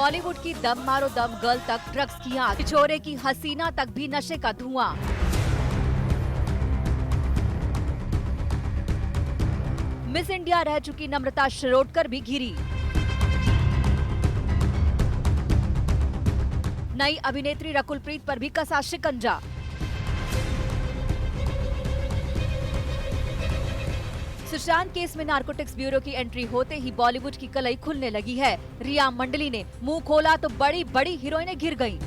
बॉलीवुड की दम मारो दम गर्ल तक ड्रग्स की आंच, छोरे की हसीना तक भी नशे का धुआं। मिस इंडिया रह चुकी नम्रता शिरोडकर भी घिरी। नई अभिनेत्री रकुलप्रीत पर भी कसा शिकंजा। सुशांत केस में नारकोटिक्स ब्यूरो की एंट्री होते ही बॉलीवुड की कलई खुलने लगी है। रिया मंडली ने मुंह खोला तो बड़ी बड़ी हीरोइनें घिर गईं।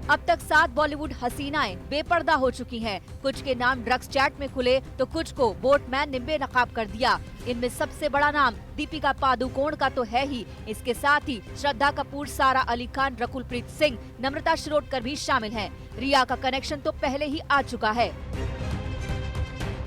अब तक 7 बॉलीवुड हसीनाएं बेपर्दा हो चुकी हैं। कुछ के नाम ड्रग्स चैट में खुले तो कुछ को बोटमैन ने बेनकाब कर दिया। इनमें सबसे बड़ा नाम दीपिका पादुकोण का तो है ही, इसके साथ ही श्रद्धा कपूर, सारा अली खान, रकुलप्रीत सिंह, नम्रता शिरोडकर भी शामिल हैं। रिया का कनेक्शन तो पहले ही आ चुका है।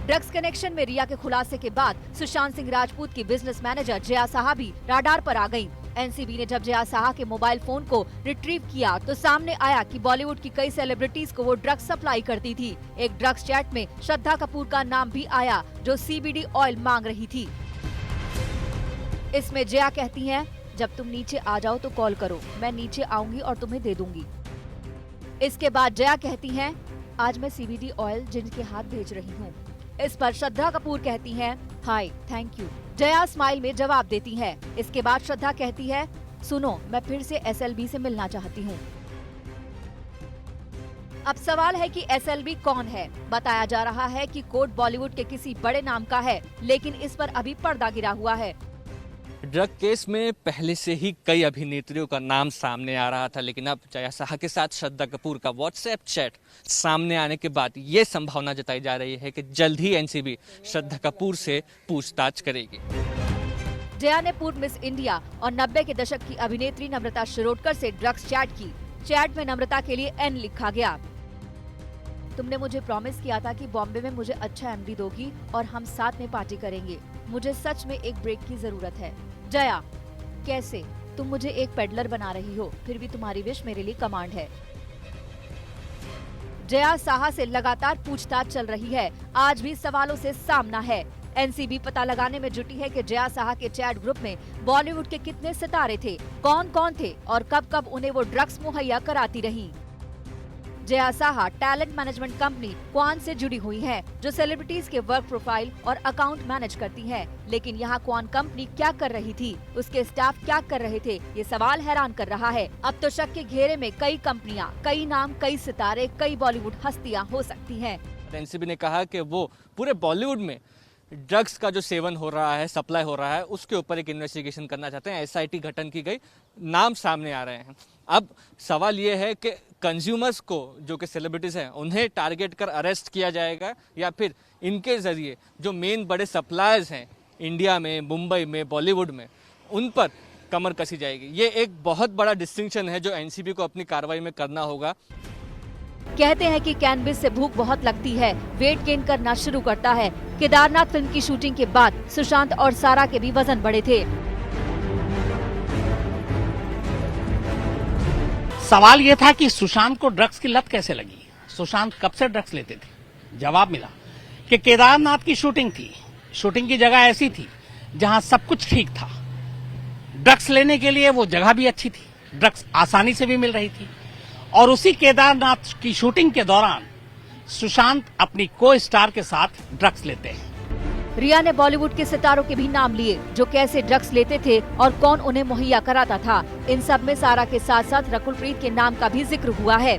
ड्रग्स कनेक्शन में रिया के खुलासे के बाद सुशांत सिंह राजपूत की बिजनेस मैनेजर जया साहा भी राडार पर आ गईं। एनसीबी ने जब जया साहा के मोबाइल फोन को रिट्रीव किया तो सामने आया कि बॉलीवुड की कई सेलिब्रिटीज को वो ड्रग्स सप्लाई करती थी। एक ड्रग्स चैट में श्रद्धा कपूर का नाम भी आया जो CBD ऑयल मांग रही थी। इसमें जया कहती हैं, जब तुम नीचे आ जाओ तो कॉल करो, मैं नीचे आऊंगी और तुम्हें दे दूंगी। इसके बाद जया कहती हैं, आज मैं CBD ऑयल जिनके हाथ भेज रही हूँ। इस पर श्रद्धा कपूर कहती हैं, hi thank you. Jaya smile में जवाब देती है। इसके बाद श्रद्धा कहती है, सुनो मैं फिर से SLB से मिलना चाहती हूँ। अब सवाल है कि SLB कौन है। बताया जा रहा है कि कोड बॉलीवुड के किसी बड़े नाम का है, लेकिन इस पर अभी पर्दा गिरा हुआ है। ड्रग केस में पहले से ही कई अभिनेत्रियों का नाम सामने आ रहा था, लेकिन अब जया साहा के साथ श्रद्धा कपूर का व्हाट्सएप चैट सामने आने के बाद ये संभावना जताई जा रही है कि जल्द ही एनसीबी श्रद्धा कपूर से पूछताछ करेगी। जया ने पूर्व मिस इंडिया और 90 के दशक की अभिनेत्री नम्रता शिरोडकर से ड्रग्स चैट की। चैट में नम्रता के लिए N लिखा गया। तुमने मुझे प्रॉमिस किया था कि बॉम्बे में मुझे अच्छा MD दोगी और हम साथ में पार्टी करेंगे। मुझे सच में एक ब्रेक की जरूरत है। जया, कैसे? तुम मुझे एक पेडलर बना रही हो, फिर भी तुम्हारी विश मेरे लिए कमांड है। जया साहा से लगातार पूछताछ चल रही है। आज भी सवालों से सामना है। एनसीबी पता लगाने में जुटी है कि जया साहा के चैट ग्रुप में बॉलीवुड के कितने सितारे थे, कौन कौन थे और कब कब उन्हें वो ड्रग्स मुहैया कराती रहीं। Jaya Saha talent management company Kwan से जुड़ी हुई हैं, जो सेलिब्रिटीज के वर्क प्रोफाइल और अकाउंट मैनेज करती है। लेकिन यहाँ क्वान कंपनी क्या कर रही थी, उसके स्टाफ क्या कर रहे थे, ये सवाल हैरान कर रहा है। अब तो शक के घेरे में कई कंपनियां, कई नाम, कई सितारे, कई बॉलीवुड हस्तियां हो सकती हैं। एनसीबी ने कहा कि वो पूरे बॉलीवुड में ड्रग्स का जो सेवन हो रहा है, सप्लाई हो रहा है, उसके ऊपर एक इन्वेस्टिगेशन करना चाहते हैं। SIT गठन की गई, नाम सामने आ रहे हैं। अब सवाल ये है कि कंज्यूमर्स को, जो कि सेलिब्रिटीज हैं, उन्हें टारगेट कर अरेस्ट किया जाएगा या फिर इनके जरिए जो मेन बड़े सप्लायर्स हैं इंडिया में, मुंबई में, बॉलीवुड में, उन पर कमर कसी जाएगी। ये एक बहुत बड़ा डिस्टिंक्शन है जो एनसीबी को अपनी कार्रवाई में करना होगा। कहते हैं कि कैनबिस से भूख बहुत लगती है, वेट गेन करना शुरू करता है। केदारनाथ फिल्म की शूटिंग के बाद सुशांत और सारा के भी वजन बढ़े थे। सवाल यह था कि सुशांत को ड्रग्स की लत कैसे लगी, सुशांत कब से ड्रग्स लेते थे। जवाब मिला कि केदारनाथ की शूटिंग थी। शूटिंग की जगह ऐसी थी जहां सब कुछ ठीक था, ड्रग्स लेने के लिए वो जगह भी अच्छी थी, ड्रग्स आसानी से भी मिल रही थी। और उसी केदारनाथ की शूटिंग के दौरान सुशांत अपनी को स्टार के साथ ड्रग्स लेते हैं। रिया ने बॉलीवुड के सितारों के भी नाम लिए, जो कैसे ड्रग्स लेते थे और कौन उन्हें मुहैया कराता था। इन सब में सारा के साथ साथ रकुलप्रीत के नाम का भी जिक्र हुआ है।